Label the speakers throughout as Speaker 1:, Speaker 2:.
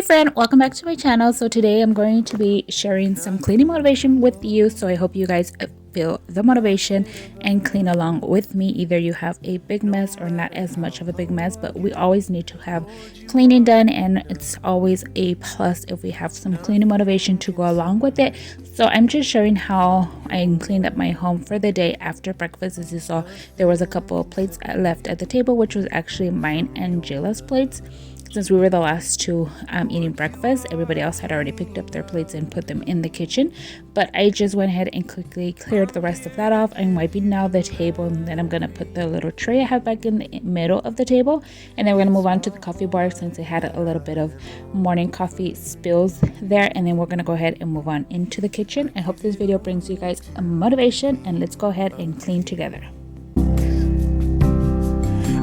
Speaker 1: friend, welcome back to my channel. So today I'm going to be sharing some cleaning motivation with you. So I hope you guys feel the motivation and clean along with me. Either you have a big mess or not as much of a big mess, but we always need to have cleaning done, and it's always a plus if we have some cleaning motivation to go along with it. So I'm just showing how I cleaned up my home for the day after breakfast. As you saw, there was a couple of plates left at the table, which was actually mine and Jayla's plates. Since we were the last two eating breakfast, everybody else had already picked up their plates and put them in the kitchen. But I just went ahead and quickly cleared the rest of that off. I'm wiping now the table, and then I'm going to put the little tray I have back in the middle of the table. And then we're going to move on to the coffee bar since I had a little bit of morning coffee spills there. And then we're going to go ahead and move on into the kitchen. I hope this video brings you guys a motivation, and let's go ahead and clean together.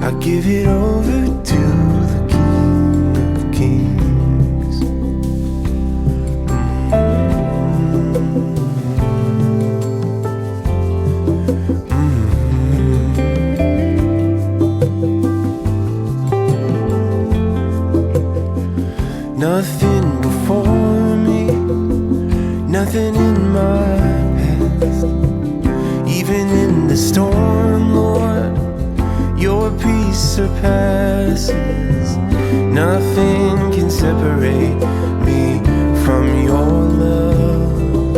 Speaker 2: I give it over to the King of Kings. Nothing before me, nothing in my past. Even in the storm, Lord, your peace surpasses. Nothing can separate me from your love.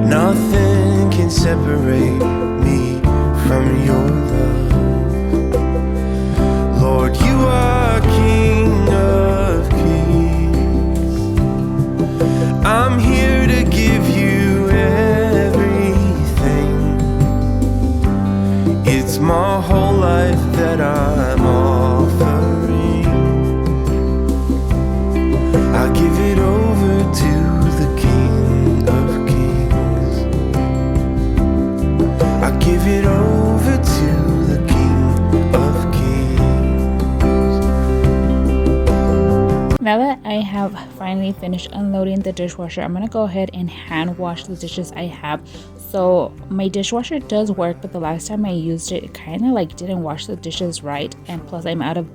Speaker 2: Nothing can separate me from your love. Lord, you are King of Kings. I'm here to give you everything. It's my whole life that I'm offering. I give it over to the King of Kings. I give it over to the King of Kings.
Speaker 1: Now that I have finally finished unloading the dishwasher, I'm gonna go ahead and hand wash the dishes I have. So my dishwasher does work, but the last time I used it, it kind of like didn't wash the dishes right, and plus I'm out of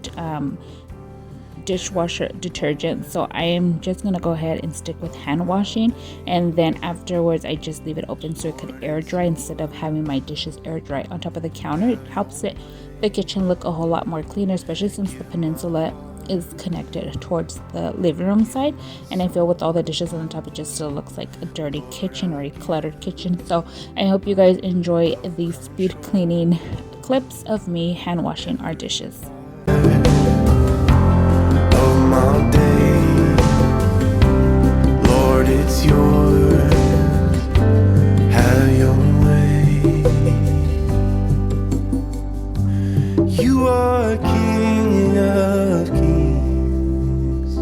Speaker 1: dishwasher detergent, so I am just gonna go ahead and stick with hand washing, and then afterwards I just leave it open so it could air dry instead of having my dishes air dry on top of the counter. It helps the kitchen look a whole lot more cleaner, especially since the peninsula is connected towards the living room side, and I feel with all the dishes on the top it just still looks like a dirty kitchen or a cluttered kitchen. So I hope you guys enjoy these speed cleaning clips of me hand washing our dishes.
Speaker 2: Of my day, Lord, it's yours. Have your way. You are King of Kings.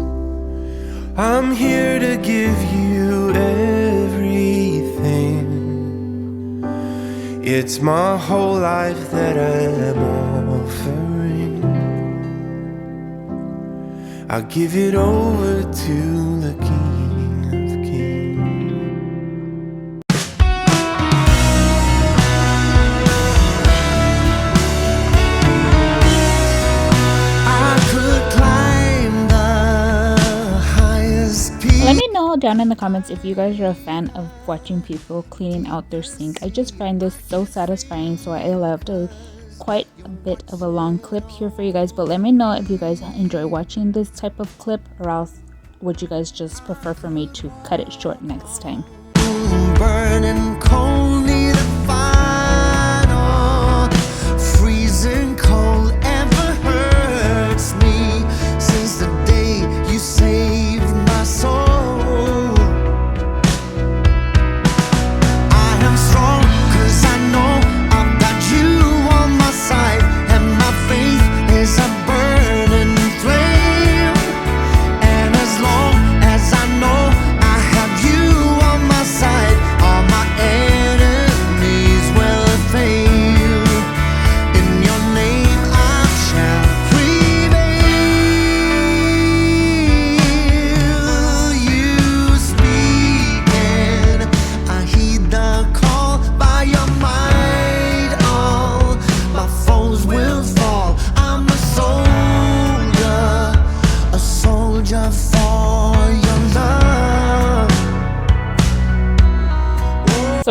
Speaker 2: I'm here to give you everything. It's my whole life that I'm offering. I give it over to the King of Kings. I could climb the highest peak.
Speaker 1: Let me know down in the comments if you guys are a fan of watching people cleaning out their sink. I just find this so satisfying, so I love to quite a bit of a long clip here for you guys. But let me know if you guys enjoy watching this type of clip, or else would you guys just prefer for me to cut it short next time.
Speaker 2: Burning cold, need a final. Freezing cold ever hurts me since the day you saved my soul. I am strong 'cause I know I've got you on my side, and my faith is a burning flame. And as long as I know I have you on my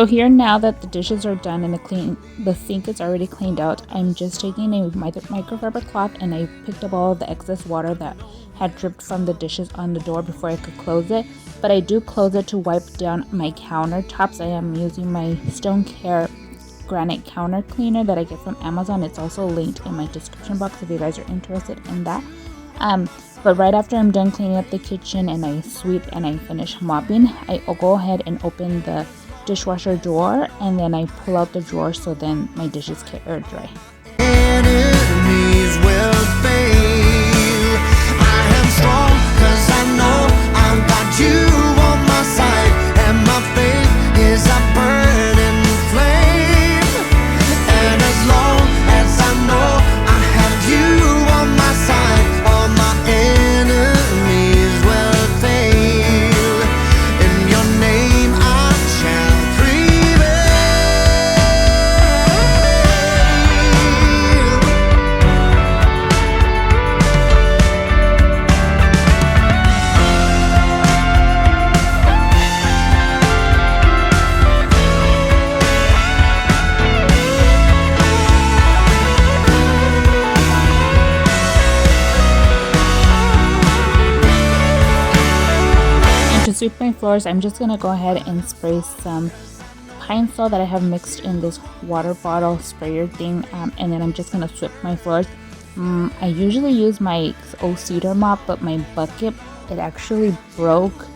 Speaker 1: So here, now that the dishes are done and the sink is already cleaned out, I'm just taking a microfiber cloth and I picked up all the excess water that had dripped from the dishes on the door before I could close it. But I do close it to wipe down my countertops. I am using my StoneCare granite counter cleaner that I get from Amazon. It's also linked in my description box if you guys are interested in that. But right after I'm done cleaning up the kitchen and I sweep and I finish mopping, I'll go ahead and open the dishwasher drawer and then I pull out the drawer so then my dishes can air dry.
Speaker 2: Enemies will fail. I am strong 'cause I know I've got you on my side, and my faith is a burning flame. And as long as I know I have you on my side, all my enemies will fail. In your name I shall prevail.
Speaker 1: To sweep my floors, I'm just gonna go ahead and spray some pine sol that I have mixed in this water bottle sprayer thing, and then I'm just gonna sweep my floors. I usually use my old cedar mop, but my bucket, it actually broke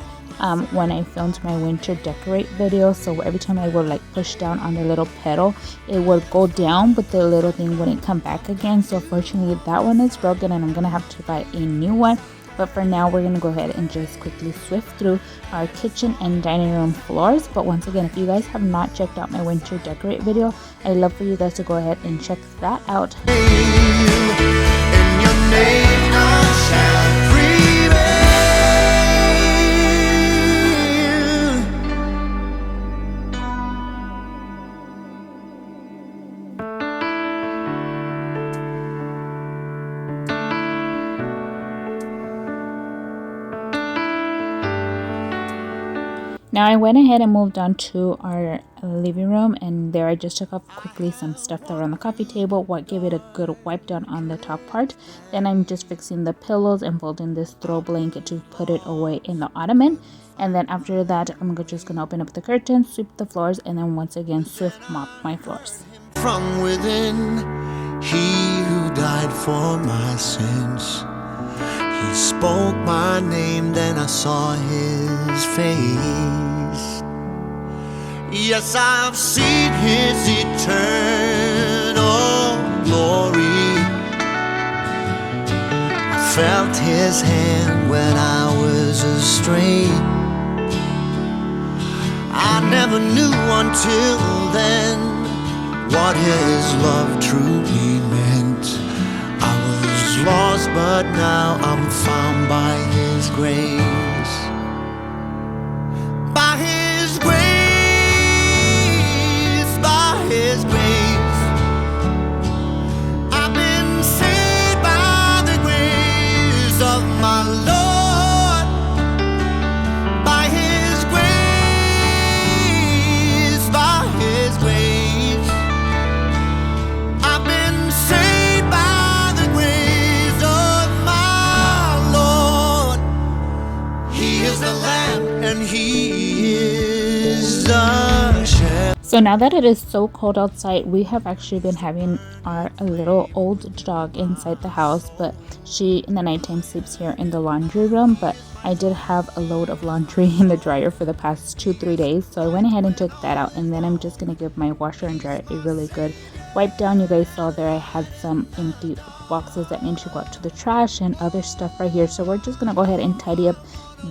Speaker 1: when I filmed my winter decorate video. So every time I would like push down on the little pedal, it would go down, but the little thing wouldn't come back again. So fortunately that one is broken and I'm gonna have to buy a new one. But for now, we're going to go ahead and just quickly swift through our kitchen and dining room floors. But once again, if you guys have not checked out my winter decorate video, I'd love for you guys to go ahead and check that out.
Speaker 2: In your name I shall prevail.
Speaker 1: Now I went ahead and moved on to our living room, and there I just took off quickly some stuff that were on the coffee table, what gave it a good wipe down on the top part. Then I'm just fixing the pillows and folding this throw blanket to put it away in the ottoman. And then after that, I'm just gonna open up the curtains, sweep the floors, and then once again swift mop my floors.
Speaker 2: From within, he who died for my sins, he spoke my name, then I saw his face. Yes, I've seen his eternal glory. I felt his hand when I was astray. I never knew until then what his love truly meant. I was lost, but now I'm found by his grace. By his grace, by his grace, I've been saved by the grace of my Lord. By his grace, by his grace, I've been saved by the grace of my Lord. He is the Lamb and he is the shepherd.
Speaker 1: So now that it is so cold outside, we have actually been having our little old dog inside the house, but she in the nighttime sleeps here in the laundry room. But I did have a load of laundry in the dryer for the past 2-3 days, so I went ahead and took that out, and then I'm just gonna give my washer and dryer a really good wipe down. You guys saw there I had some empty boxes that need to go out to the trash and other stuff right here, so we're just gonna go ahead and tidy up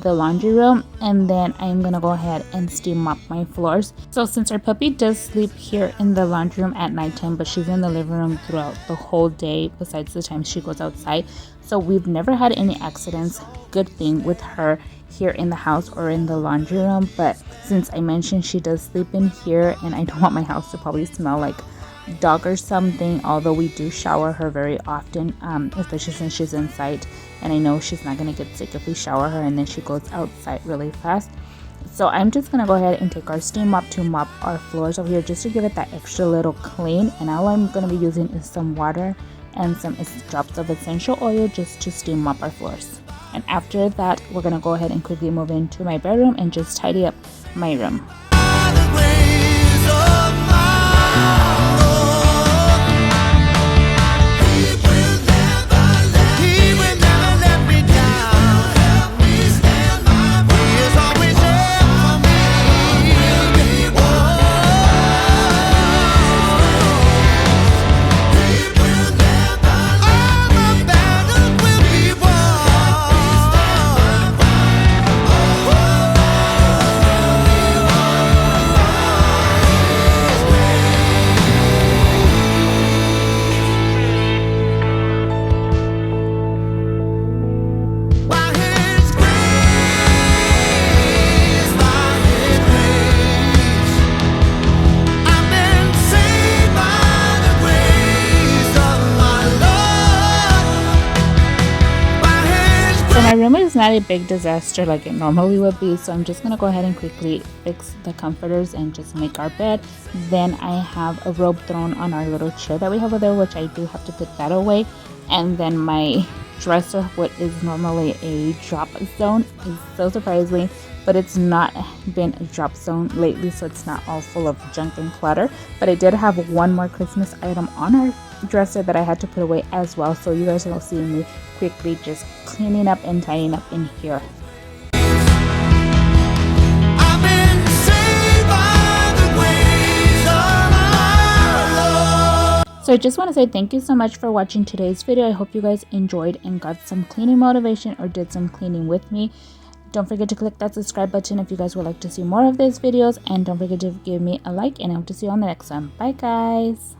Speaker 1: the laundry room, and then I'm gonna go ahead and steam mop my floors. So since our puppy does sleep here in the laundry room at nighttime, but she's in the living room throughout the whole day besides the time she goes outside, so we've never had any accidents, good thing, with her here in the house or in the laundry room. But since I mentioned she does sleep in here, and I don't want my house to probably smell like dog or something, although we do shower her very often, especially since she's inside, and I know she's not gonna get sick if we shower her and then she goes outside really fast. So I'm just gonna go ahead and take our steam mop to mop our floors over here just to give it that extra little clean. And all I'm gonna be using is some water and some drops of essential oil just to steam mop our floors. And after that, we're gonna go ahead and quickly move into my bedroom and just tidy up my room. My room is not a big disaster like it normally would be, so I'm just gonna go ahead and quickly fix the comforters and just make our bed. Then I have a robe thrown on our little chair that we have over there, which I do have to put that away. And then my dresser, what is normally a drop zone, is so surprisingly, but it's not been a drop zone lately, so it's not all full of junk and clutter. But I did have one more Christmas item on our dresser that I had to put away as well, so you guys will see me quickly just cleaning up and tidying up in here. So I just want to say thank you so much for watching today's video. I hope you guys enjoyed and got some cleaning motivation or did some cleaning with me. Don't forget to click that subscribe button if you guys would like to see more of these videos, and don't forget to give me a like, and I hope to see you on the next one. Bye guys.